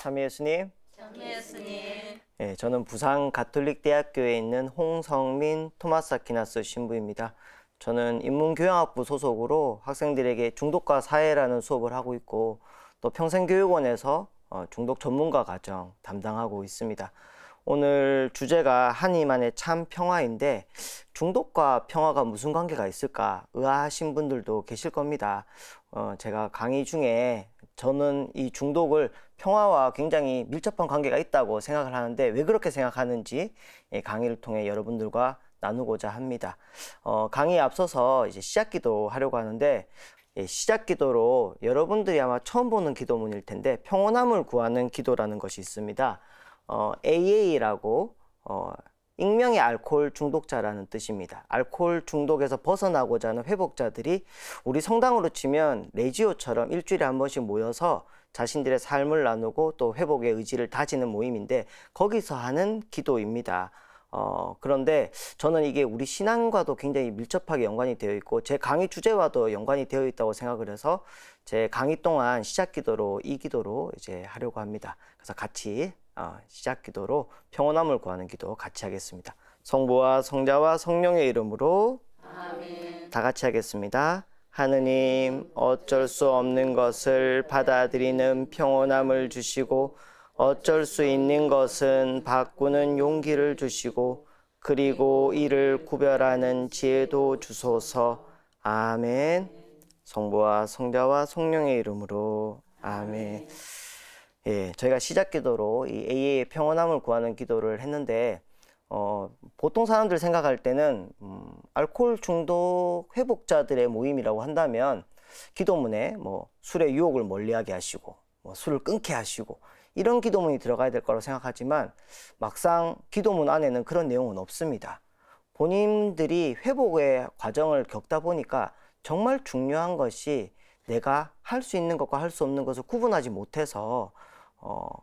참여 예수님. 참여 예수님. 네, 저는 부산 가톨릭대학교에 있는 홍성민 토마스 아퀴나스 신부입니다. 저는 인문교양학부 소속으로 학생들에게 중독과 사회라는 수업을 하고 있고 또 평생교육원에서 중독 전문가 과정 담당하고 있습니다. 오늘 주제가 하나님만의 참 평화인데 중독과 평화가 무슨 관계가 있을까 의아하신 분들도 계실 겁니다. 제가 강의 중에 저는 이 중독을 평화와 굉장히 밀접한 관계가 있다고 생각을 하는데 왜 그렇게 생각하는지 강의를 통해 여러분들과 나누고자 합니다. 강의에 앞서서 이제 시작기도 하려고 하는데 시작기도로 여러분들이 아마 처음 보는 기도문일 텐데 평온함을 구하는 기도라는 것이 있습니다. AA라고 익명의 알코올 중독자라는 뜻입니다. 알코올 중독에서 벗어나고자 하는 회복자들이 우리 성당으로 치면 레지오처럼 일주일에 한 번씩 모여서 자신들의 삶을 나누고 또 회복의 의지를 다지는 모임인데 거기서 하는 기도입니다. 그런데 저는 이게 우리 신앙과도 굉장히 밀접하게 연관이 되어 있고 제 강의 주제와도 연관이 되어 있다고 생각을 해서 제 강의 동안 시작기도로 이 기도로 이제 하려고 합니다. 그래서 같이 시작기도로 평온함을 구하는 기도 같이 하겠습니다. 성부와 성자와 성령의 이름으로 아멘. 다 같이 하겠습니다. 하느님, 어쩔 수 없는 것을 받아들이는 평온함을 주시고 어쩔 수 있는 것은 바꾸는 용기를 주시고 그리고 이를 구별하는 지혜도 주소서. 아멘. 성부와 성자와 성령의 이름으로 아멘. 예, 저희가 시작 기도로 이 AA의 평온함을 구하는 기도를 했는데 보통 사람들 생각할 때는 알코올 중독 회복자들의 모임이라고 한다면 기도문에 뭐 술의 유혹을 멀리하게 하시고 뭐 술을 끊게 하시고 이런 기도문이 들어가야 될 거라고 생각하지만 막상 기도문 안에는 그런 내용은 없습니다. 본인들이 회복의 과정을 겪다 보니까 정말 중요한 것이 내가 할 수 있는 것과 할 수 없는 것을 구분하지 못해서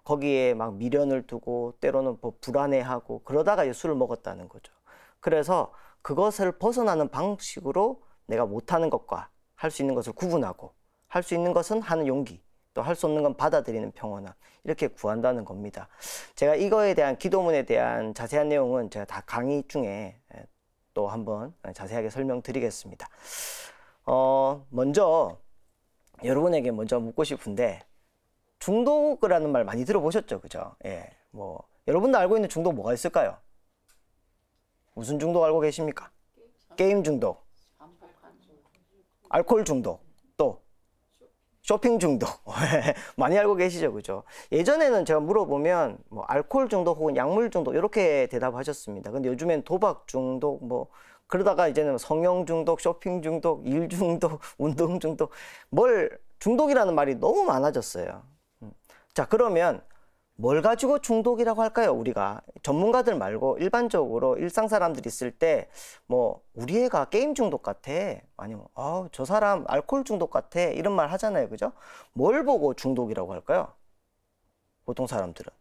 거기에 막 미련을 두고 때로는 뭐 불안해하고 그러다가 이제 술을 먹었다는 거죠. 그래서 그것을 벗어나는 방식으로 내가 못하는 것과 할 수 있는 것을 구분하고 할 수 있는 것은 하는 용기 또 할 수 없는 건 받아들이는 평온함 이렇게 구한다는 겁니다. 제가 이거에 대한 기도문에 대한 자세한 내용은 제가 다 강의 중에 또 한번 자세하게 설명드리겠습니다. 먼저 여러분에게 먼저 묻고 싶은데 중독이라는 말 많이 들어보셨죠? 그죠? 예. 뭐, 여러분도 알고 있는 중독 뭐가 있을까요? 무슨 중독 알고 계십니까? 게임 중독, 알코올 중독, 또 쇼핑 중독. 많이 알고 계시죠? 그죠? 예전에는 제가 물어보면 뭐 알코올 중독 혹은 약물 중독 이렇게 대답하셨습니다. 근데 요즘엔 도박 중독, 뭐 그러다가 이제는 성형 중독, 쇼핑 중독, 일 중독, 운동 중독, 중독이라는 말이 너무 많아졌어요. 자, 그러면 뭘 가지고 중독이라고 할까요? 우리가 전문가들 말고 일반적으로 일상 사람들이 있을 때 뭐 우리 애가 게임 중독 같아 아니면 저 사람 알코올 중독 같아 이런 말 하잖아요. 그죠? 뭘 보고 중독이라고 할까요? 보통 사람들은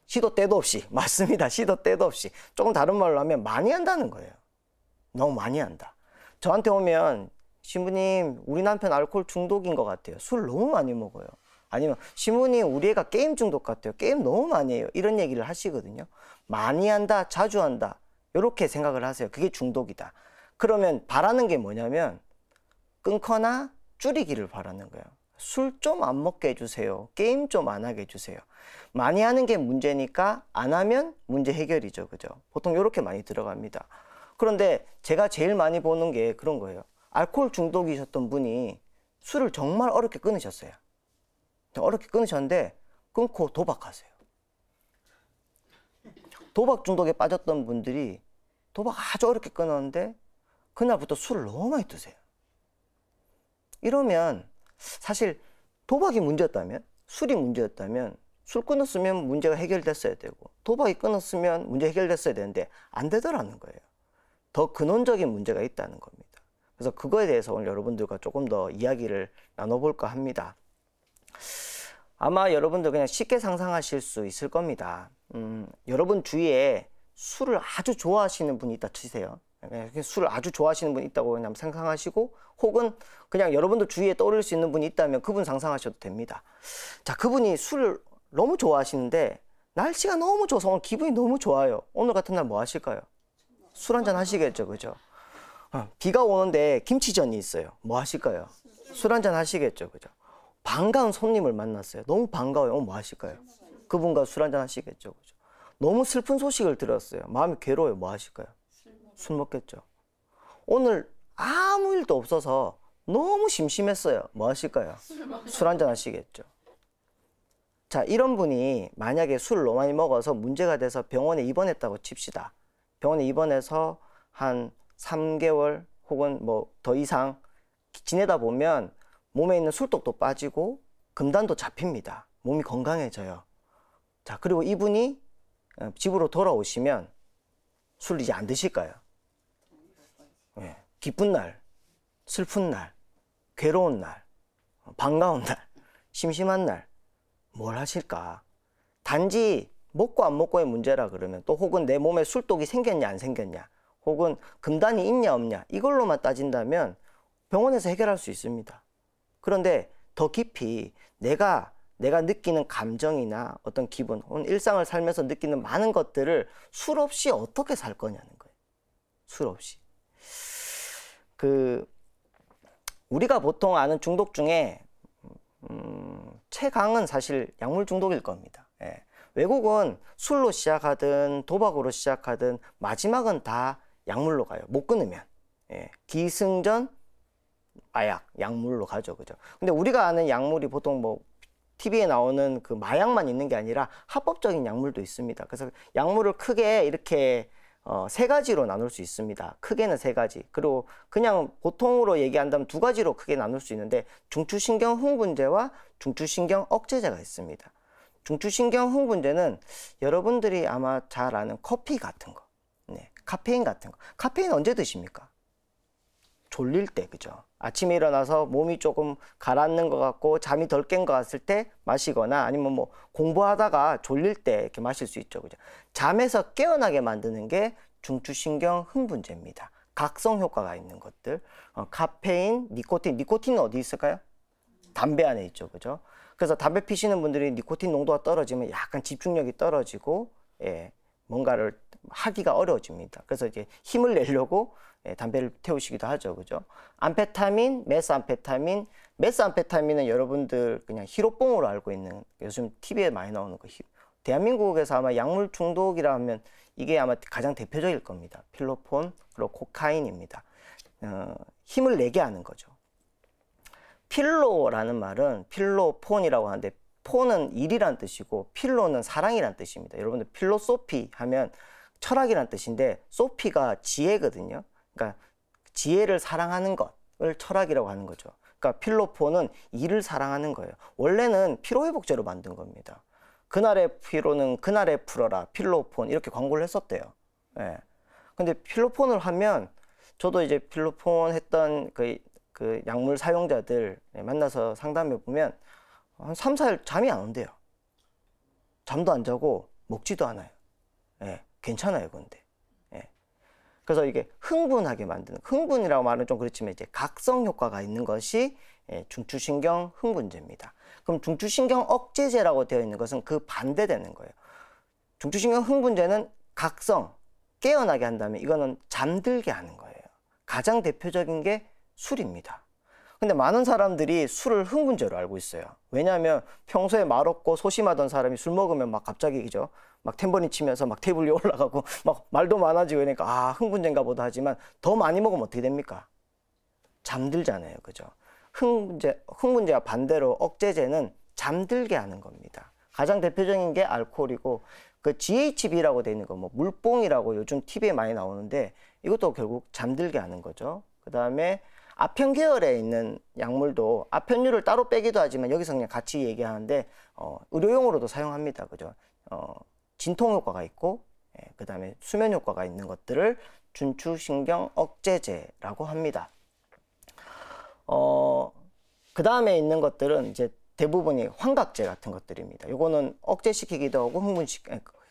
시도 때도 없이. 맞습니다. 시도 때도 없이. 조금 다른 말로 하면 많이 한다는 거예요. 너무 많이 한다. 저한테 오면 신부님 우리 남편 알코올 중독인 것 같아요. 술 너무 많이 먹어요. 아니면 신부님 우리 애가 게임 중독 같아요. 게임 너무 많이 해요. 이런 얘기를 하시거든요. 많이 한다, 자주 한다 이렇게 생각을 하세요. 그게 중독이다. 그러면 바라는 게 뭐냐면 끊거나 줄이기를 바라는 거예요. 술 좀 안 먹게 해주세요. 게임 좀 안 하게 해주세요. 많이 하는 게 문제니까 안 하면 문제 해결이죠. 그죠? 보통 이렇게 많이 들어갑니다. 그런데 제가 제일 많이 보는 게 그런 거예요. 알코올 중독이셨던 분이 술을 정말 어렵게 끊으셨어요. 어렵게 끊으셨는데 끊고 도박하세요. 도박 중독에 빠졌던 분들이 도박 아주 어렵게 끊었는데 그날부터 술을 너무 많이 드세요. 이러면 사실 도박이 문제였다면 술이 문제였다면 술 끊었으면 문제가 해결됐어야 되고 도박이 끊었으면 문제 해결됐어야 되는데 안 되더라는 거예요. 더 근원적인 문제가 있다는 겁니다. 그래서 그거에 대해서 오늘 여러분들과 조금 더 이야기를 나눠볼까 합니다. 아마 여러분들 그냥 쉽게 상상하실 수 있을 겁니다. 여러분 주위에 술을 아주 좋아하시는 분이 있다 치세요. 술을 아주 좋아하시는 분이 있다고 그냥 상상하시고, 혹은 그냥 여러분들 주위에 떠오를 수 있는 분이 있다면 그분 상상하셔도 됩니다. 자, 그분이 술을 너무 좋아하시는데 날씨가 너무 좋아서 오늘 기분이 너무 좋아요. 오늘 같은 날 뭐 하실까요? 술 한잔 하시겠죠, 그죠? 비가 오는데 김치전이 있어요. 뭐 하실까요? 술 한잔 하시겠죠, 그죠? 반가운 손님을 만났어요. 너무 반가워요. 오늘 뭐 하실까요? 그분과 술 한잔 하시겠죠, 그죠? 너무 슬픈 소식을 들었어요. 마음이 괴로워요. 뭐 하실까요? 술 먹겠죠. 오늘 아무 일도 없어서 너무 심심했어요. 뭐 하실까요? 술 한잔 하시겠죠. 자, 이런 분이 만약에 술을 너무 많이 먹어서 문제가 돼서 병원에 입원했다고 칩시다. 병원에 입원해서 한 3개월 혹은 뭐 더 이상 지내다 보면 몸에 있는 술독도 빠지고 금단도 잡힙니다. 몸이 건강해져요. 자, 그리고 이분이 집으로 돌아오시면 술 이제 안 드실까요? 네. 기쁜 날, 슬픈 날, 괴로운 날, 반가운 날, 심심한 날, 뭘 하실까? 단지 먹고 안 먹고의 문제라 그러면, 또 혹은 내 몸에 술독이 생겼냐 안 생겼냐, 혹은 금단이 있냐 없냐, 이걸로만 따진다면 병원에서 해결할 수 있습니다. 그런데 더 깊이 내가 느끼는 감정이나 어떤 기분, 혹은 일상을 살면서 느끼는 많은 것들을 술 없이 어떻게 살 거냐는 거예요. 술 없이. 우리가 보통 아는 중독 중에 최강은 사실 약물 중독일 겁니다. 예. 외국은 술로 시작하든 도박으로 시작하든 마지막은 다 약물로 가요. 못 끊으면. 예. 기승전 마약, 약물로 가죠. 그죠? 근데 우리가 아는 약물이 보통 뭐 TV에 나오는 그 마약만 있는 게 아니라 합법적인 약물도 있습니다. 그래서 약물을 크게 이렇게 세 가지로 나눌 수 있습니다. 크게는 세 가지. 그리고 그냥 보통으로 얘기한다면 두 가지로 크게 나눌 수 있는데, 중추신경 흥분제와 중추신경 억제제가 있습니다. 중추신경 흥분제는 여러분들이 아마 잘 아는 커피 같은 거, 네, 카페인 같은 거. 카페인 언제 드십니까? 졸릴 때, 그죠? 아침에 일어나서 몸이 조금 가라앉는 것 같고 잠이 덜 깬 것 같을 때 마시거나, 아니면 뭐 공부하다가 졸릴 때 이렇게 마실 수 있죠, 그죠? 잠에서 깨어나게 만드는 게 중추신경 흥분제입니다. 각성 효과가 있는 것들, 카페인, 니코틴은 어디 있을까요? 담배 안에 있죠, 그죠? 그래서 담배 피시는 분들이 니코틴 농도가 떨어지면 약간 집중력이 떨어지고, 예, 뭔가를 하기가 어려워집니다. 그래서 이제 힘을 내려고 담배를 태우시기도 하죠, 그죠? 암페타민, 메스암페타민은 여러분들 그냥 히로뽕으로 알고 있는, 요즘 TV에 많이 나오는 거. 대한민국에서 아마 약물 중독이라 하면 이게 아마 가장 대표적일 겁니다. 필로폰, 그리고 코카인입니다. 힘을 내게 하는 거죠. 필로라는 말은 필로폰이라고 하는데, 폰은 일이란 뜻이고 필로는 사랑이란 뜻입니다. 여러분들 필로소피 하면 철학이란 뜻인데, 소피가 지혜거든요. 그러니까 지혜를 사랑하는 것을 철학이라고 하는 거죠. 그러니까 필로폰은 일을 사랑하는 거예요. 원래는 피로회복제로 만든 겁니다. 그날의 피로는 그날에 풀어라, 필로폰, 이렇게 광고를 했었대요. 예. 근데 필로폰을 하면, 저도 이제 필로폰 했던 그 약물 사용자들 만나서 상담해 보면 한 3, 4일 잠이 안 온대요. 잠도 안 자고 먹지도 않아요. 예. 괜찮아요, 근데. 예. 그래서 이게 흥분하게 만드는, 흥분이라고 말은 좀 그렇지만 이제 각성 효과가 있는 것이 중추신경 흥분제입니다. 그럼 중추신경 억제제라고 되어 있는 것은 그 반대되는 거예요. 중추신경 흥분제는 각성, 깨어나게 한다면 이거는 잠들게 하는 거예요. 가장 대표적인 게 술입니다. 근데 많은 사람들이 술을 흥분제로 알고 있어요. 왜냐하면 평소에 말없고 소심하던 사람이 술 먹으면 막 갑자기, 그죠? 막 탬버린 치면서 막 테이블 위에 올라가고 막 말도 많아지고, 그러니까 아, 흥분제인가 보다 하지만 더 많이 먹으면 어떻게 됩니까? 잠들잖아요, 그죠? 흥분제와 반대로 억제제는 잠들게 하는 겁니다. 가장 대표적인 게 알코올이고, 그 GHB라고 되어 있는 거, 뭐 물뽕이라고 요즘 TV에 많이 나오는데, 이것도 결국 잠들게 하는 거죠. 그 다음에 아편 계열에 있는 약물도 아편류를 따로 빼기도 하지만 여기서 그냥 같이 얘기하는데, 의료용으로도 사용합니다, 그죠? 진통 효과가 있고, 그 다음에 수면 효과가 있는 것들을 중추신경 억제제라고 합니다. 그 다음에 있는 것들은 이제 대부분이 환각제 같은 것들입니다. 요거는 억제시키기도 하고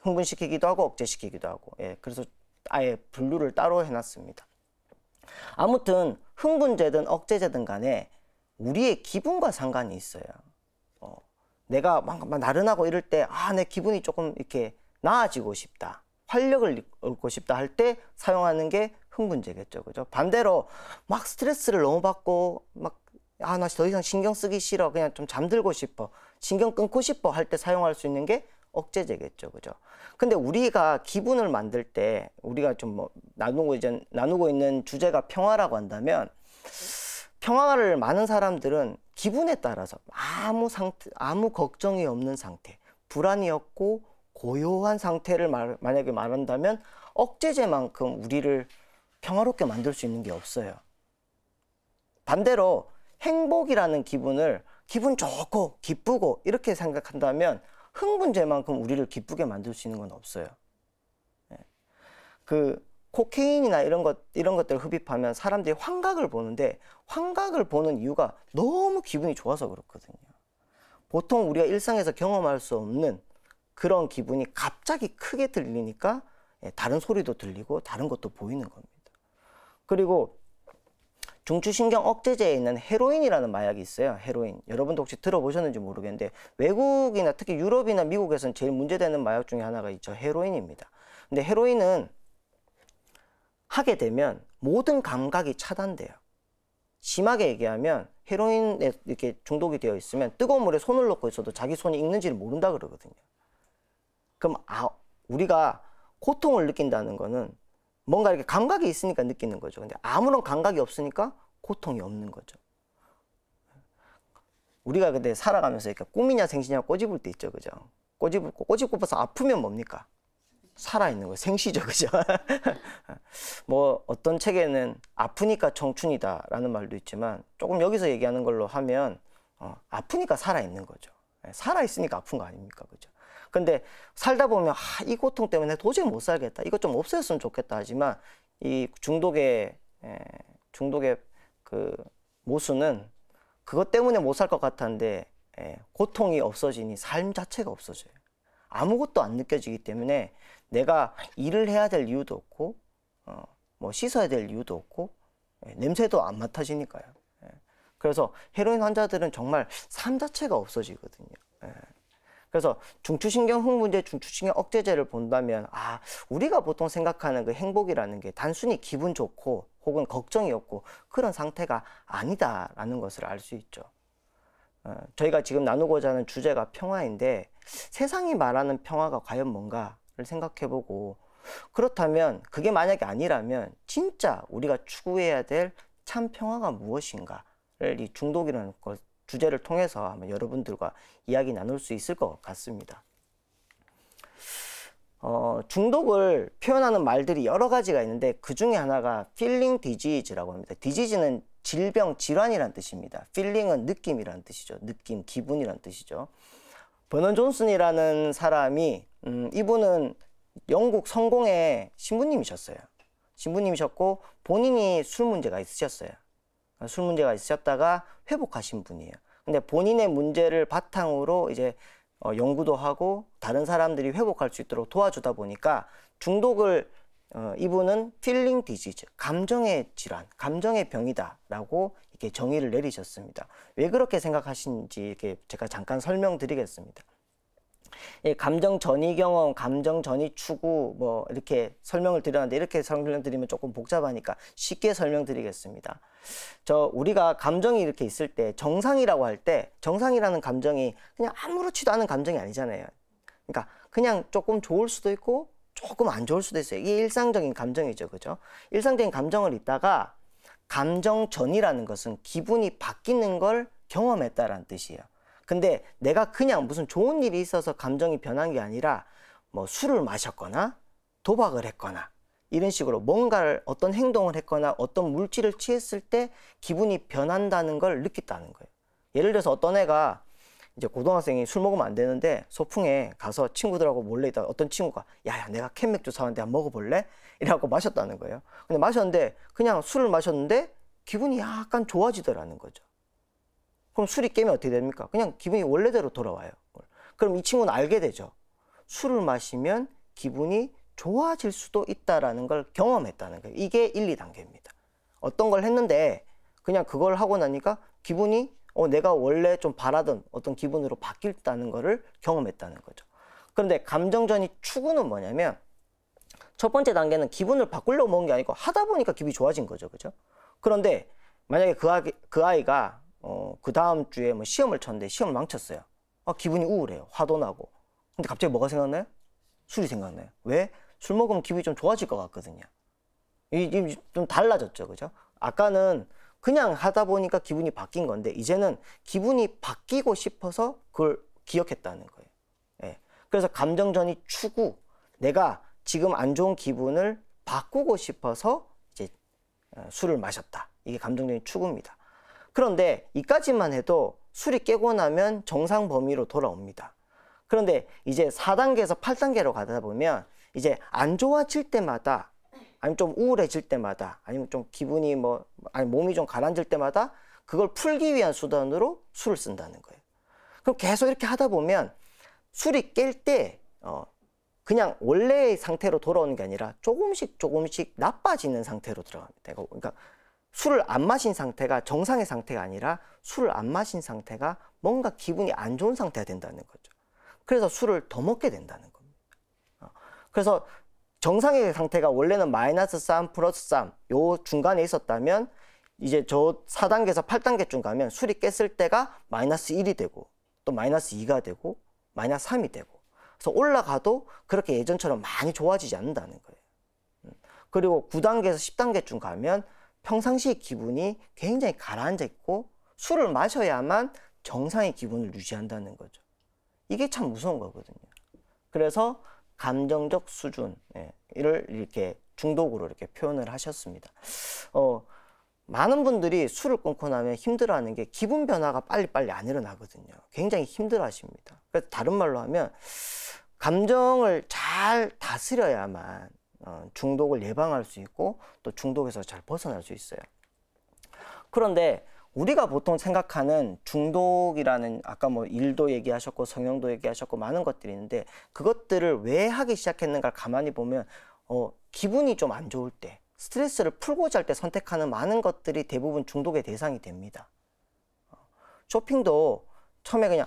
흥분시키기도 하고 억제시키기도 하고, 예, 그래서 아예 분류를 따로 해놨습니다. 아무튼 흥분제든 억제제든 간에 우리의 기분과 상관이 있어요. 내가 막 나른하고 이럴 때 내 기분이 조금 이렇게 나아지고 싶다, 활력을 얻고 싶다 할 때 사용하는 게 흥분제겠죠. 그죠? 반대로 막 스트레스를 너무 받고 막 나 더 이상 신경 쓰기 싫어, 그냥 좀 잠들고 싶어, 신경 끊고 싶어 할 때 사용할 수 있는 게 억제제겠죠. 그죠? 근데 우리가 기분을 만들 때 우리가 좀 뭐 나누고 있는 주제가 평화라고 한다면, 평화를 많은 사람들은 기분에 따라서 아무 걱정이 없는 상태, 불안이 없고 고요한 상태를 만약에 말한다면 억제제만큼 우리를 평화롭게 만들 수 있는 게 없어요. 반대로 행복이라는 기분을 기분 좋고 기쁘고 이렇게 생각한다면 흥분제만큼 우리를 기쁘게 만들 수 있는 건 없어요. 그 코케인이나 이런 것들을 흡입하면 사람들이 환각을 보는데, 환각을 보는 이유가 너무 기분이 좋아서 그렇거든요. 보통 우리가 일상에서 경험할 수 없는 그런 기분이 갑자기 크게 들리니까 다른 소리도 들리고 다른 것도 보이는 겁니다. 그리고 중추신경 억제제에 있는 헤로인이라는 마약이 있어요. 헤로인. 여러분도 혹시 들어보셨는지 모르겠는데 외국이나 특히 유럽이나 미국에서는 제일 문제되는 마약 중에 하나가 있죠. 헤로인입니다. 근데 헤로인은 하게 되면 모든 감각이 차단돼요. 심하게 얘기하면 헤로인에 이렇게 중독이 되어 있으면 뜨거운 물에 손을 넣고 있어도 자기 손이 익는지를 모른다 그러거든요. 그럼 우리가 고통을 느낀다는 거는 뭔가 이렇게 감각이 있으니까 느끼는 거죠. 근데 아무런 감각이 없으니까 고통이 없는 거죠. 우리가 근데 살아가면서 이렇게 꿈이냐 생시냐 꼬집을 때 있죠. 그죠? 꼬집고서 아프면 뭡니까? 살아있는 거예요. 생시죠. 그죠? 뭐 어떤 책에는 아프니까 청춘이다 라는 말도 있지만, 조금 여기서 얘기하는 걸로 하면 아프니까 살아있는 거죠. 살아있으니까 아픈 거 아닙니까? 그죠? 근데 살다 보면 이 고통 때문에 도저히 못 살겠다, 이것 좀 없애줬으면 좋겠다 하지만 이 중독의 그 모수는 그것 때문에 못 살 것 같았는데 고통이 없어지니 삶 자체가 없어져요. 아무것도 안 느껴지기 때문에 내가 일을 해야 될 이유도 없고 뭐 씻어야 될 이유도 없고 냄새도 안 맡아지니까요. 그래서 헤로인 환자들은 정말 삶 자체가 없어지거든요. 그래서 중추신경 흥분제, 중추신경 억제제를 본다면 우리가 보통 생각하는 그 행복이라는 게 단순히 기분 좋고 혹은 걱정이 없고 그런 상태가 아니다라는 것을 알 수 있죠. 저희가 지금 나누고자 하는 주제가 평화인데, 세상이 말하는 평화가 과연 뭔가를 생각해보고, 그렇다면 그게 만약에 아니라면 진짜 우리가 추구해야 될 참 평화가 무엇인가를 이 중독이라는 주제를 통해서 아마 여러분들과 이야기 나눌 수 있을 것 같습니다. 중독을 표현하는 말들이 여러 가지가 있는데 그 중에 하나가 feeling disease라고 합니다. disease는 질병, 질환이란 뜻입니다. feeling은 느낌이란 뜻이죠. 느낌, 기분이란 뜻이죠. 버넌 존슨이라는 사람이 이분은 영국 성공의 신부님이셨어요. 신부님이셨고 본인이 술 문제가 있으셨어요. 술 문제가 있으셨다가 회복하신 분이에요. 근데 본인의 문제를 바탕으로 이제 연구도 하고 다른 사람들이 회복할 수 있도록 도와주다 보니까 중독을 이분은 feeling disease, 감정의 질환, 감정의 병이다라고 이렇게 정의를 내리셨습니다. 왜 그렇게 생각하시는지 이렇게 제가 잠깐 설명드리겠습니다. 감정 전이 경험, 감정 전이 추구 뭐 이렇게 설명을 드렸는데, 이렇게 설명드리면 조금 복잡하니까 쉽게 설명드리겠습니다. 우리가 감정이 이렇게 있을 때 정상이라고 할 때, 정상이라는 감정이 그냥 아무렇지도 않은 감정이 아니잖아요. 그러니까 그냥 조금 좋을 수도 있고 조금 안 좋을 수도 있어요. 이게 일상적인 감정이죠. 그죠? 일상적인 감정을 있다가 감정 전이라는 것은 기분이 바뀌는 걸 경험했다라는 뜻이에요. 근데 내가 그냥 무슨 좋은 일이 있어서 감정이 변한 게 아니라 뭐 술을 마셨거나 도박을 했거나 이런 식으로 뭔가를 어떤 행동을 했거나 어떤 물질을 취했을 때 기분이 변한다는 걸 느꼈다는 거예요. 예를 들어서 어떤 애가 이제 고등학생이 술 먹으면 안 되는데 소풍에 가서 친구들하고 몰래 있다가 어떤 친구가 야야 내가 캔맥주 사왔는데 한번 먹어볼래? 이라고 마셨다는 거예요. 근데 마셨는데 그냥 술을 마셨는데 기분이 약간 좋아지더라는 거죠. 그럼 술이 깨면 어떻게 됩니까? 그냥 기분이 원래대로 돌아와요. 그럼 이 친구는 알게 되죠. 술을 마시면 기분이 좋아질 수도 있다라는 걸 경험했다는 거예요. 이게 1, 2단계입니다. 어떤 걸 했는데 그냥 그걸 하고 나니까 기분이 내가 원래 좀 바라던 어떤 기분으로 바뀌었다는 거를 경험했다는 거죠. 그런데 감정전이 추구는 뭐냐면 첫 번째 단계는 기분을 바꾸려고 먹은 게 아니고 하다 보니까 기분이 좋아진 거죠. 그죠? 그런데 만약에 그 아이가 그 다음 주에 뭐 시험을 쳤는데 시험을 망쳤어요. 기분이 우울해요. 화도 나고. 근데 갑자기 뭐가 생각나요? 술이 생각나요. 왜? 술 먹으면 기분이 좀 좋아질 것 같거든요. 좀 달라졌죠. 그죠? 아까는 그냥 하다 보니까 기분이 바뀐 건데 이제는 기분이 바뀌고 싶어서 그걸 기억했다는 거예요. 예. 그래서 감정전이 추구, 내가 지금 안 좋은 기분을 바꾸고 싶어서 이제 술을 마셨다. 이게 감정전이 추구입니다. 그런데 이까지만 해도 술이 깨고 나면 정상 범위로 돌아옵니다. 그런데 이제 4단계에서 8단계로 가다 보면 이제 안 좋아질 때마다 아니면 좀 우울해질 때마다 아니면 좀 기분이 몸이 좀 가라앉을 때마다 그걸 풀기 위한 수단으로 술을 쓴다는 거예요. 그럼 계속 이렇게 하다 보면 술이 깰 때 그냥 원래의 상태로 돌아오는 게 아니라 조금씩 나빠지는 상태로 들어갑니다. 그러니까 술을 안 마신 상태가 정상의 상태가 아니라 술을 안 마신 상태가 뭔가 기분이 안 좋은 상태가 된다는 거죠. 그래서 술을 더 먹게 된다는 겁니다. 그래서 정상의 상태가 원래는 마이너스 3, 플러스 3, 요 중간에 있었다면 이제 저 4단계에서 8단계쯤 가면 술이 깼을 때가 마이너스 1이 되고 또 마이너스 2가 되고 마이너스 3이 되고 그래서 올라가도 그렇게 예전처럼 많이 좋아지지 않는다는 거예요. 그리고 9단계에서 10단계쯤 가면 평상시 기분이 굉장히 가라앉아 있고 술을 마셔야만 정상의 기분을 유지한다는 거죠. 이게 참 무서운 거거든요. 그래서 감정적 수준을 이렇게 중독으로 이렇게 표현을 하셨습니다. 많은 분들이 술을 끊고 나면 힘들어하는 게 기분 변화가 빨리빨리 안 일어나거든요. 굉장히 힘들어하십니다. 그래서 다른 말로 하면 감정을 잘 다스려야만 중독을 예방할 수 있고 또 중독에서 잘 벗어날 수 있어요. 그런데 우리가 보통 생각하는 중독이라는 아까 일도 얘기하셨고 성형도 얘기하셨고 많은 것들이 있는데 그것들을 왜 하기 시작했는가 가만히 보면 기분이 좀 안 좋을 때 스트레스를 풀고자 할 때 선택하는 많은 것들이 대부분 중독의 대상이 됩니다. 쇼핑도 처음에 그냥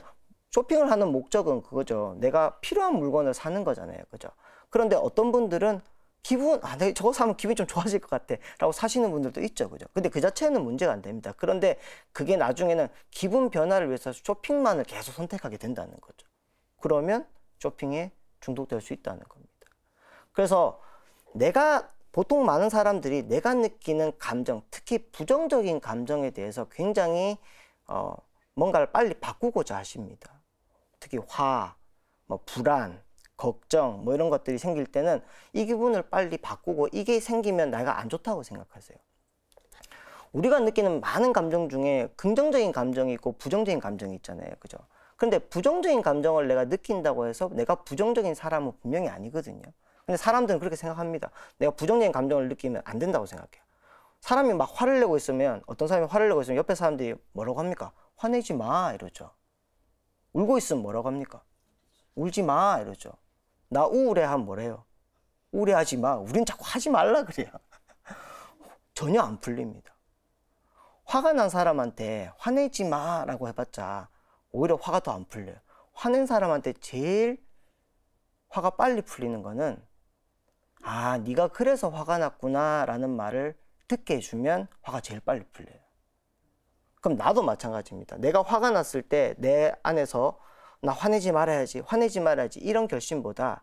쇼핑을 하는 목적은 그거죠. 내가 필요한 물건을 사는 거잖아요. 그죠? 그런데 어떤 분들은 내가 저거 사면 기분이 좀 좋아질 것 같아 라고 사시는 분들도 있죠. 그죠? 근데 그 자체는 문제가 안 됩니다. 그런데 그게 나중에는 기분 변화를 위해서 쇼핑만을 계속 선택하게 된다는 거죠. 그러면 쇼핑에 중독될 수 있다는 겁니다. 그래서 보통 많은 사람들이 내가 느끼는 감정, 특히 부정적인 감정에 대해서 굉장히 뭔가를 빨리 바꾸고자 하십니다. 특히 화, 불안, 걱정 이런 것들이 생길 때는 이 기분을 빨리 바꾸고 이게 생기면 내가 안 좋다고 생각하세요. 우리가 느끼는 많은 감정 중에 긍정적인 감정이 있고 부정적인 감정이 있잖아요. 그죠? 그런데 부정적인 감정을 내가 느낀다고 해서 내가 부정적인 사람은 분명히 아니거든요. 근데 사람들은 그렇게 생각합니다. 내가 부정적인 감정을 느끼면 안 된다고 생각해요. 사람이 막 화를 내고 있으면 어떤 사람이 화를 내고 있으면 옆에 사람들이 뭐라고 합니까? 화내지 마 이러죠. 울고 있으면 뭐라고 합니까? 울지 마 이러죠. 나 우울해 하면 뭐래요? 우울해하지 마. 우린 자꾸 하지 말라 그래요. 전혀 안 풀립니다. 화가 난 사람한테 화내지 마라고 해봤자 오히려 화가 더 안 풀려요. 화낸 사람한테 제일 화가 빨리 풀리는 거는 네가 그래서 화가 났구나 라는 말을 듣게 해주면 화가 제일 빨리 풀려요. 그럼 나도 마찬가지입니다. 내가 화가 났을 때 내 안에서 나 화내지 말아야지 이런 결심보다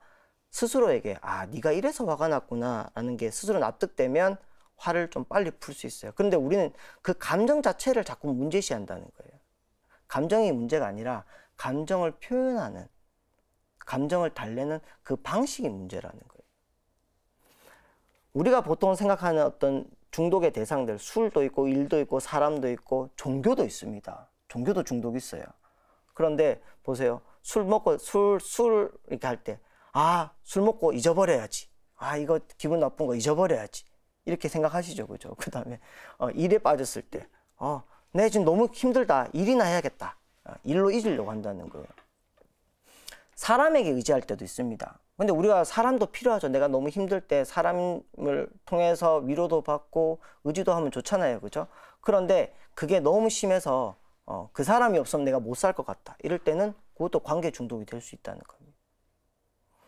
스스로에게 네가 이래서 화가 났구나 라는 게 스스로 납득되면 화를 좀 빨리 풀 수 있어요. 그런데 우리는 그 감정 자체를 자꾸 문제시한다는 거예요. 감정이 문제가 아니라 감정을 표현하는, 감정을 달래는 그 방식이 문제라는 거예요. 우리가 보통 생각하는 어떤 중독의 대상들, 술도 있고 일도 있고 사람도 있고 종교도 있습니다. 종교도 중독이 있어요. 그런데 보세요. 술 이렇게 할 때 술 먹고 잊어버려야지. 이거 기분 나쁜 거 잊어버려야지. 이렇게 생각하시죠. 그죠? 그 다음에 일에 빠졌을 때 내가 지금 너무 힘들다. 일이나 해야겠다. 일로 잊으려고 한다는 거예요. 사람에게 의지할 때도 있습니다. 근데 우리가 사람도 필요하죠. 내가 너무 힘들 때 사람을 통해서 위로도 받고 의지도 하면 좋잖아요. 그죠? 그런데 그게 너무 심해서 그 사람이 없으면 내가 못 살 것 같다. 이럴 때는 그것도 관계 중독이 될 수 있다는 겁니다.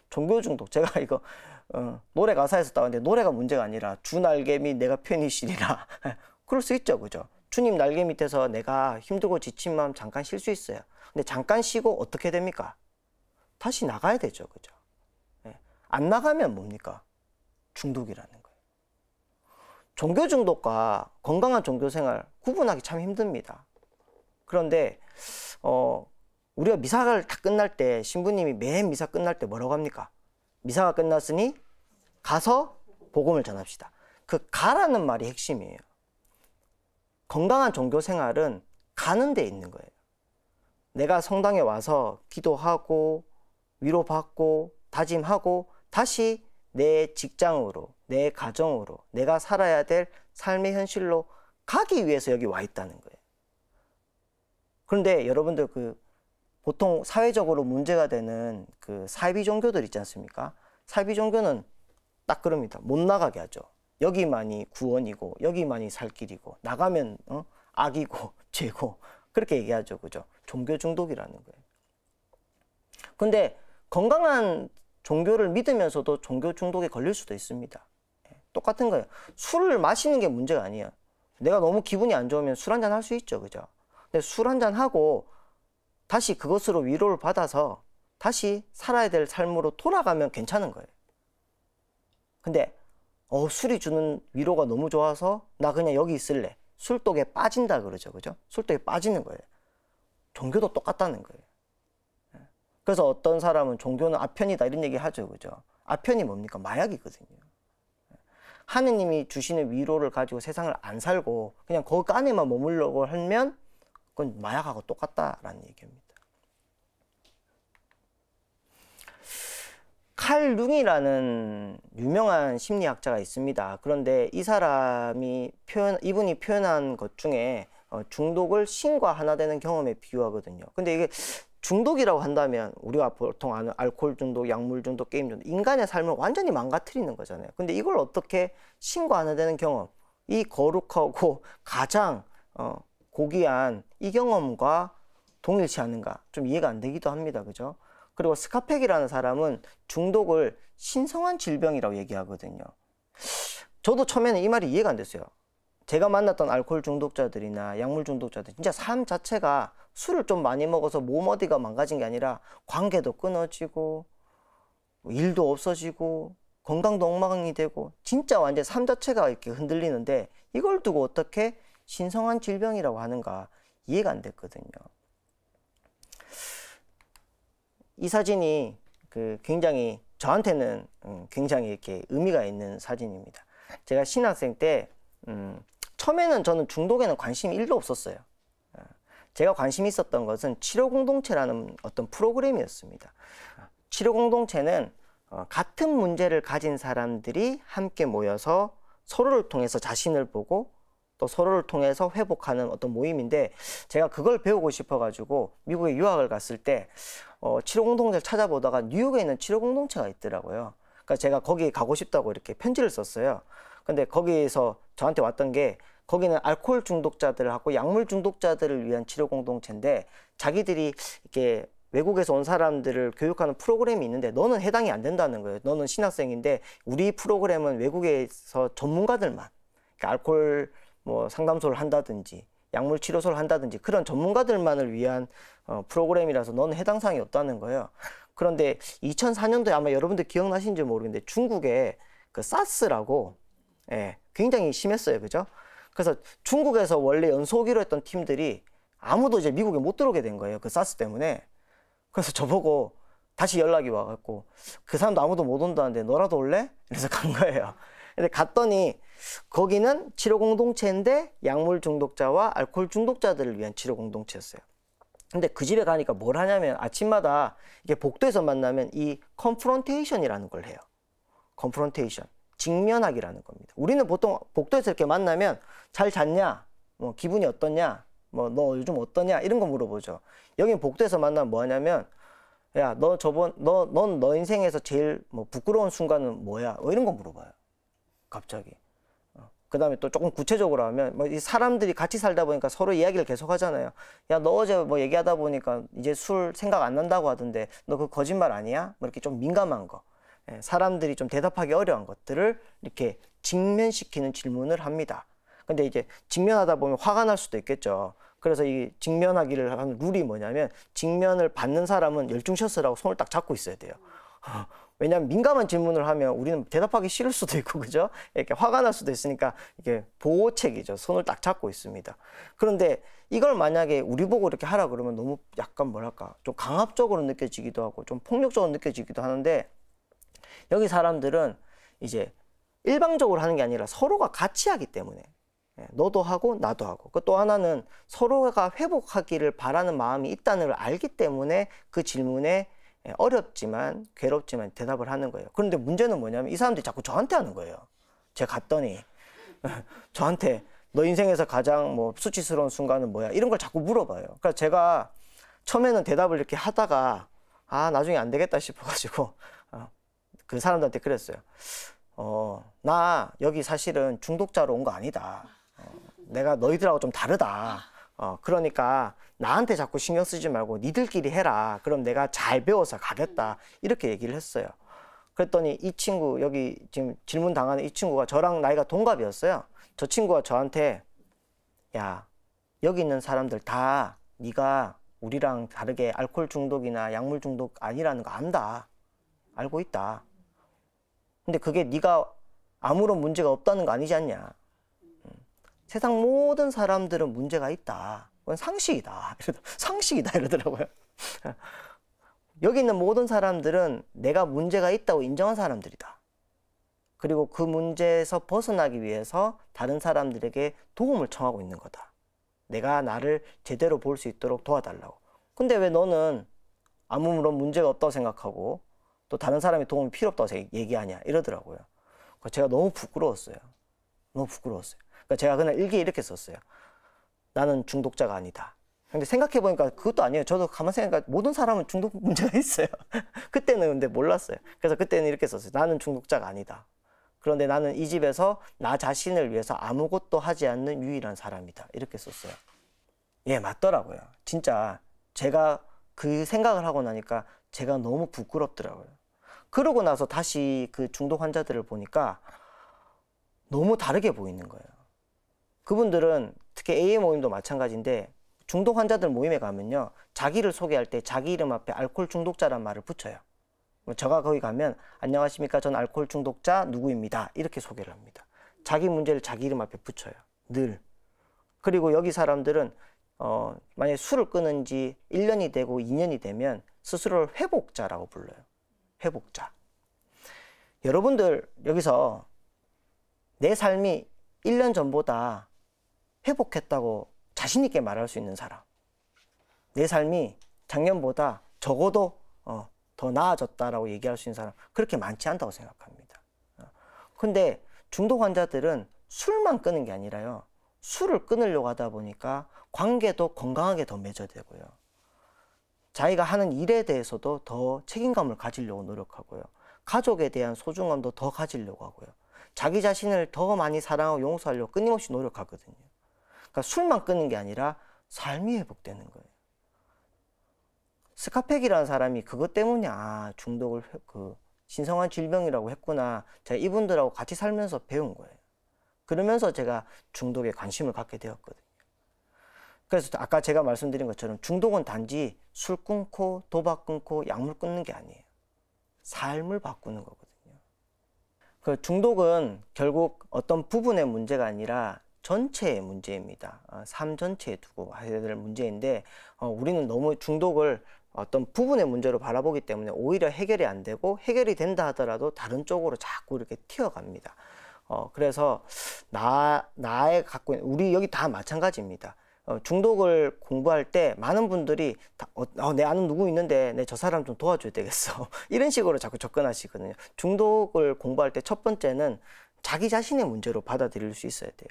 종교 중독. 제가 이거 노래 가사에서 따왔는데 노래가 문제가 아니라 주 날개 및 내가 편히 쉬리라. 그럴 수 있죠. 그죠? 주님 날개 밑에서 내가 힘들고 지친 마음 잠깐 쉴 수 있어요. 근데 잠깐 쉬고 어떻게 됩니까? 다시 나가야 되죠. 그죠? 안 나가면 뭡니까? 중독이라는 거예요. 종교 중독과 건강한 종교 생활 구분하기 참 힘듭니다. 그런데 우리가 미사가 다 끝날 때 신부님이 매 미사 끝날 때 뭐라고 합니까? 미사가 끝났으니 가서 복음을 전합시다. 그 가라는 말이 핵심이에요. 건강한 종교 생활은 가는 데 있는 거예요. 내가 성당에 와서 기도하고 위로받고 다짐하고 다시 내 직장으로, 내 가정으로, 내가 살아야 될 삶의 현실로 가기 위해서 여기 와 있다는 거예요. 그런데 여러분들 보통 사회적으로 문제가 되는 그 사이비 종교들 있지 않습니까? 사이비 종교는 딱 그럽니다. 못 나가게 하죠. 여기만이 구원이고 여기만이 살 길이고 나가면 악이고 죄고 그렇게 얘기하죠. 그죠? 종교 중독이라는 거예요. 근데 건강한 종교를 믿으면서도 종교 중독에 걸릴 수도 있습니다. 똑같은 거예요. 술을 마시는 게 문제가 아니에요. 내가 너무 기분이 안 좋으면 술 한잔 할 수 있죠. 그죠? 근데 술 한잔 하고 다시 그것으로 위로를 받아서 다시 살아야 될 삶으로 돌아가면 괜찮은 거예요. 근데 술이 주는 위로가 너무 좋아서 나 그냥 여기 있을래. 술독에 빠진다 그러죠. 그죠? 술독에 빠지는 거예요. 종교도 똑같다는 거예요. 그래서 어떤 사람은 종교는 아편이다 이런 얘기 하죠. 그죠? 아편이 뭡니까? 마약이거든요. 하느님이 주시는 위로를 가지고 세상을 안 살고 그냥 거기 안에만 머물려고 하면 그건 마약하고 똑같다라는 얘기입니다. 칼 융이라는 유명한 심리학자가 있습니다. 그런데 이 사람이 이분이 표현한 것 중에 중독을 신과 하나 되는 경험에 비유하거든요. 근데 이게 중독이라고 한다면 우리가 보통 아는 알코올 중독, 약물 중독, 게임 중독, 인간의 삶을 완전히 망가뜨리는 거잖아요. 근데 이걸 어떻게 신과 하나 되는 경험, 이 거룩하고 가장 고귀한 이 경험과 동일치 않는가 좀 이해가 안 되기도 합니다. 그죠? 그리고 스카펙이라는 사람은 중독을 신성한 질병이라고 얘기하거든요. 저도 처음에는 이 말이 이해가 안 됐어요. 제가 만났던 알코올 중독자들이나 약물 중독자들 진짜 삶 자체가 술을 좀 많이 먹어서 몸 어디가 망가진 게 아니라 관계도 끊어지고 일도 없어지고 건강도 엉망이 되고 진짜 완전 삶 자체가 이렇게 흔들리는데 이걸 두고 어떻게 신성한 질병이라고 하는가 이해가 안 됐거든요. 이 사진이 굉장히 저한테는 굉장히 이렇게 의미가 있는 사진입니다. 제가 신학생 때 처음에는 저는 중독에는 관심이 1도 없었어요. 제가 관심이 있었던 것은 치료공동체라는 어떤 프로그램이었습니다. 치료공동체는 같은 문제를 가진 사람들이 함께 모여서 서로를 통해서 자신을 보고 또 서로를 통해서 회복하는 어떤 모임인데 제가 그걸 배우고 싶어가지고 미국에 유학을 갔을 때 치료공동체를 찾아보다가 뉴욕에 있는 치료공동체가 있더라고요. 그러니까 제가 거기 가고 싶다고 이렇게 편지를 썼어요. 근데 거기서 저한테 왔던 게 거기는 알코올 중독자들하고 약물 중독자들을 위한 치료 공동체인데 자기들이 이렇게 외국에서 온 사람들을 교육하는 프로그램이 있는데 너는 해당이 안 된다는 거예요. 너는 신학생인데 우리 프로그램은 외국에서 전문가들만 그러니까 알코올 상담소를 한다든지 약물 치료소를 한다든지 그런 전문가들만을 위한 프로그램이라서 너는 해당 사항이 없다는 거예요. 그런데 2004년도에 아마 여러분들 기억나시는지 모르겠는데 중국에 그 사스라고 굉장히 심했어요. 그죠? 그래서 중국에서 원래 연수오기로 했던 팀들이 아무도 이제 미국에 못 들어오게 된 거예요. 그 사스 때문에. 그래서 저보고 다시 연락이 와갖고 그 사람도 아무도 못 온다는데 너라도 올래? 그래서 간 거예요. 근데 갔더니 거기는 치료 공동체인데 약물 중독자와 알코올 중독자들을 위한 치료 공동체였어요. 근데 그 집에 가니까 뭘 하냐면 아침마다 이게 복도에서 만나면 이 컨프런테이션이라는 걸 해요. 컨프런테이션. 직면하기라는 겁니다. 우리는 보통 복도에서 이렇게 만나면 잘 잤냐? 기분이 어떻냐? 너 요즘 어떠냐? 이런 거 물어보죠. 여기는 복도에서 만나면 뭐 하냐면 야, 넌 인생에서 제일 뭐 부끄러운 순간은 뭐야? 이런 거 물어봐요. 갑자기. 그 다음에 또 조금 구체적으로 하면, 뭐, 이 사람들이 같이 살다 보니까 서로 이야기를 계속 하잖아요. 야, 너 어제 뭐 얘기하다 보니까 이제 술 생각 안 난다고 하던데, 너 그거 거짓말 아니야? 뭐 이렇게 좀 민감한 거. 예, 사람들이 좀 대답하기 어려운 것들을 이렇게 직면시키는 질문을 합니다. 근데 이제 직면하다 보면 화가 날 수도 있겠죠. 그래서 이 직면하기를 하는 룰이 뭐냐면, 직면을 받는 사람은 열중셔서라고 손을 딱 잡고 있어야 돼요. 왜냐하면 민감한 질문을 하면 우리는 대답하기 싫을 수도 있고, 그죠? 이렇게 화가 날 수도 있으니까 이게 보호책이죠. 손을 딱 잡고 있습니다. 그런데 이걸 만약에 우리 보고 이렇게 하라 그러면 너무 약간 뭐랄까, 좀 강압적으로 느껴지기도 하고, 좀 폭력적으로 느껴지기도 하는데, 여기 사람들은 이제 일방적으로 하는 게 아니라 서로가 같이 하기 때문에, 너도 하고 나도 하고, 그 또 하나는 서로가 회복하기를 바라는 마음이 있다는 걸 알기 때문에 그 질문에 어렵지만 괴롭지만 대답을 하는 거예요. 그런데 문제는 뭐냐면 이 사람들이 자꾸 저한테 하는 거예요. 제가 갔더니 저한테 너 인생에서 가장 뭐 수치스러운 순간은 뭐야? 이런 걸 자꾸 물어봐요. 그러니까 제가 처음에는 대답을 이렇게 하다가 나중에 안 되겠다 싶어가지고 그 사람들한테 그랬어요. 나 여기 사실은 중독자로 온 거 아니다. 내가 너희들하고 좀 다르다. 그러니까 나한테 자꾸 신경 쓰지 말고 니들끼리 해라. 그럼 내가 잘 배워서 가겠다. 이렇게 얘기를 했어요. 그랬더니 이 친구, 여기 지금 질문 당하는 이 친구가 저랑 나이가 동갑이었어요. 저 친구가 저한테, 야, 여기 있는 사람들 다 네가 우리랑 다르게 알코올 중독이나 약물 중독 아니라는 거 안다. 알고 있다. 근데 그게 네가 아무런 문제가 없다는 거 아니지 않냐. 세상 모든 사람들은 문제가 있다. 그건 상식이다. 상식이다 이러더라고요. 여기 있는 모든 사람들은 내가 문제가 있다고 인정한 사람들이다. 그리고 그 문제에서 벗어나기 위해서 다른 사람들에게 도움을 청하고 있는 거다. 내가 나를 제대로 볼 수 있도록 도와달라고. 근데 왜 너는 아무런 문제가 없다고 생각하고 또 다른 사람의 도움이 필요 없다고 얘기하냐 이러더라고요. 제가 너무 부끄러웠어요. 너무 부끄러웠어요. 그러니까 제가 그날 일기에 이렇게 썼어요. 나는 중독자가 아니다. 근데 생각해보니까 그것도 아니에요. 저도 가만 생각해보니까 모든 사람은 중독 문제가 있어요. 그때는 근데 몰랐어요. 그래서 그때는 이렇게 썼어요. 나는 중독자가 아니다. 그런데 나는 이 집에서 나 자신을 위해서 아무것도 하지 않는 유일한 사람이다. 이렇게 썼어요. 예, 맞더라고요. 진짜 제가 그 생각을 하고 나니까 제가 너무 부끄럽더라고요. 그러고 나서 다시 그 중독 환자들을 보니까 너무 다르게 보이는 거예요. 그분들은 특히 AA 모임도 마찬가지인데 중독 환자들 모임에 가면요. 자기를 소개할 때 자기 이름 앞에 알코올 중독자란 말을 붙여요. 제가 거기 가면 안녕하십니까? 전 알코올 중독자 누구입니다. 이렇게 소개를 합니다. 자기 문제를 자기 이름 앞에 붙여요. 늘. 그리고 여기 사람들은 만약에 술을 끊은 지 1년이 되고 2년이 되면 스스로를 회복자라고 불러요. 회복자. 여러분들 여기서 내 삶이 1년 전보다 회복했다고 자신 있게 말할 수 있는 사람. 내 삶이 작년보다 적어도 더 나아졌다라고 얘기할 수 있는 사람 그렇게 많지 않다고 생각합니다. 근데 중독 환자들은 술만 끊는 게 아니라요. 술을 끊으려고 하다 보니까 관계도 건강하게 더 맺어되고요. 자기가 하는 일에 대해서도 더 책임감을 가지려고 노력하고요. 가족에 대한 소중함도 더 가지려고 하고요. 자기 자신을 더 많이 사랑하고 용서하려고 끊임없이 노력하거든요. 그러니까 술만 끊는 게 아니라 삶이 회복되는 거예요. 스카펙이라는 사람이 그것 때문에 중독을 신성한 질병이라고 했구나. 제가 이분들하고 같이 살면서 배운 거예요. 그러면서 제가 중독에 관심을 갖게 되었거든요. 그래서 아까 제가 말씀드린 것처럼 중독은 단지 술 끊고 도박 끊고 약물 끊는 게 아니에요. 삶을 바꾸는 거거든요. 그 중독은 결국 어떤 부분의 문제가 아니라 전체의 문제입니다. 삶 전체에 두고 해야 될 문제인데 우리는 너무 중독을 어떤 부분의 문제로 바라보기 때문에 오히려 해결이 안 되고 해결이 된다 하더라도 다른 쪽으로 자꾸 이렇게 튀어갑니다. 그래서 나의 갖고 있는 우리 여기 다 마찬가지입니다. 중독을 공부할 때 많은 분들이 내 아는 누구 있는데 내 저 사람 좀 도와줘야 되겠어. 이런 식으로 자꾸 접근하시거든요. 중독을 공부할 때 첫 번째는 자기 자신의 문제로 받아들일 수 있어야 돼요.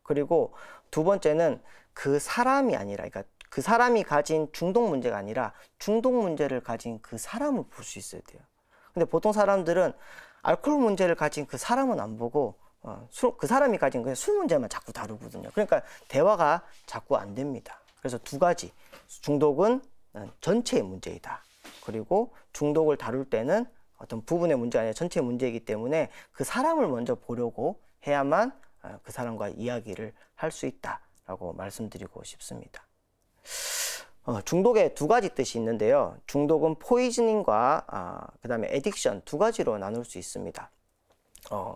그리고 두 번째는 그 사람이 아니라, 그러니까 그 사람이 가진 중독 문제가 아니라 중독 문제를 가진 그 사람을 볼 수 있어야 돼요. 근데 보통 사람들은 알코올 문제를 가진 그 사람은 안 보고 그 사람이 가진 그냥 술 문제만 자꾸 다루거든요. 그러니까 대화가 자꾸 안 됩니다. 그래서 두 가지, 중독은 전체의 문제이다. 그리고 중독을 다룰 때는 어떤 부분의 문제가 아니라 전체의 문제이기 때문에 그 사람을 먼저 보려고 해야만 그 사람과 이야기를 할 수 있다라고 말씀드리고 싶습니다. 중독의 두 가지 뜻이 있는데요. 중독은 포이즈닝과 그다음에 에딕션 두 가지로 나눌 수 있습니다.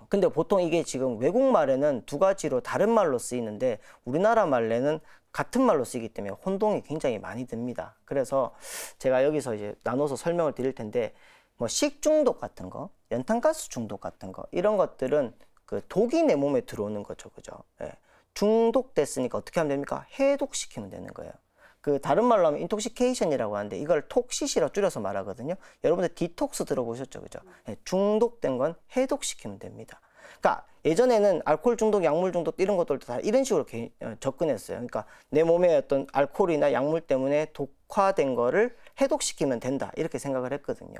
근데 보통 이게 지금 외국 말에는 두 가지로 다른 말로 쓰이는데 우리나라 말에는 같은 말로 쓰이기 때문에 혼동이 굉장히 많이 됩니다. 그래서 제가 여기서 이제 나눠서 설명을 드릴 텐데 뭐 식중독 같은 거, 연탄가스 중독 같은 거 이런 것들은 그 독이 내 몸에 들어오는 거죠, 그죠? 예. 중독됐으니까 어떻게 하면 됩니까? 해독시키면 되는 거예요. 그 다른 말로 하면 인톡시케이션이라고 하는데 이걸 톡시시라고 줄여서 말하거든요. 여러분들 디톡스 들어보셨죠, 그죠? 예. 중독된 건 해독시키면 됩니다. 그러니까 예전에는 알코올 중독, 약물 중독 이런 것들도 다 이런 식으로 접근했어요. 그러니까 내 몸에 어떤 알코올이나 약물 때문에 독화된 거를 해독시키면 된다 이렇게 생각을 했거든요.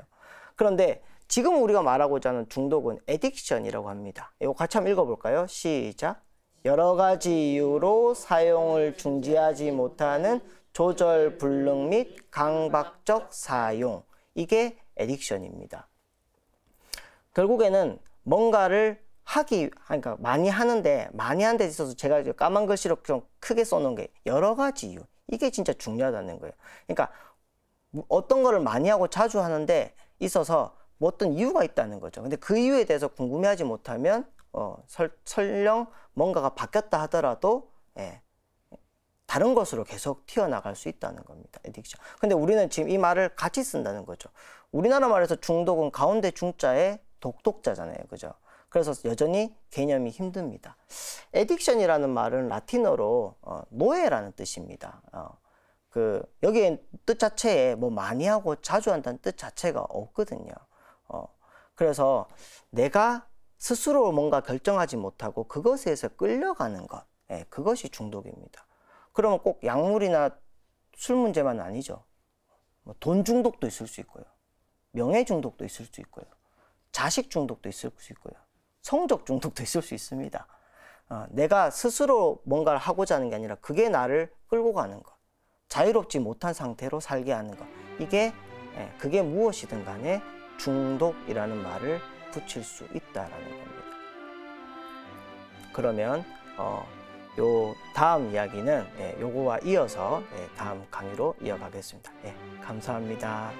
그런데 지금 우리가 말하고자 하는 중독은 에딕션이라고 합니다. 이거 같이 한번 읽어볼까요? 시작. 여러 가지 이유로 사용을 중지하지 못하는 조절 불능 및 강박적 사용. 이게 에딕션입니다. 결국에는 뭔가를 그러니까 많이 하는데 데 있어서 제가 까만 글씨로 좀 크게 써놓은 게 여러 가지 이유. 이게 진짜 중요하다는 거예요. 그러니까 어떤 거를 많이 하고 자주 하는데 있어서 뭐 어떤 이유가 있다는 거죠. 근데 그 이유에 대해서 궁금해하지 못하면 설령 뭔가가 바뀌었다 하더라도 다른 것으로 계속 튀어나갈 수 있다는 겁니다. 에딕션. 근데 우리는 지금 이 말을 같이 쓴다는 거죠. 우리나라 말에서 중독은 가운데 중자에 독독자잖아요. 그죠? 그래서 여전히 개념이 힘듭니다. 에딕션이라는 말은 라틴어로 노예라는 뜻입니다. 여기에 뜻 자체에 뭐 많이 하고 자주 한다는 뜻 자체가 없거든요. 그래서 내가 스스로 뭔가 결정하지 못하고 그것에 의해서 끌려가는 것, 그것이 중독입니다. 그러면 꼭 약물이나 술 문제만 아니죠. 돈 중독도 있을 수 있고요. 명예 중독도 있을 수 있고요. 자식 중독도 있을 수 있고요. 성적 중독도 있을 수 있습니다. 내가 스스로 뭔가를 하고자 하는 게 아니라 그게 나를 끌고 가는 것. 자유롭지 못한 상태로 살게 하는 것. 그게 무엇이든 간에 중독이라는 말을 붙일 수 있다라는 겁니다. 그러면 요 다음 이야기는 요거와 이어서 다음 강의로 이어가겠습니다. 감사합니다.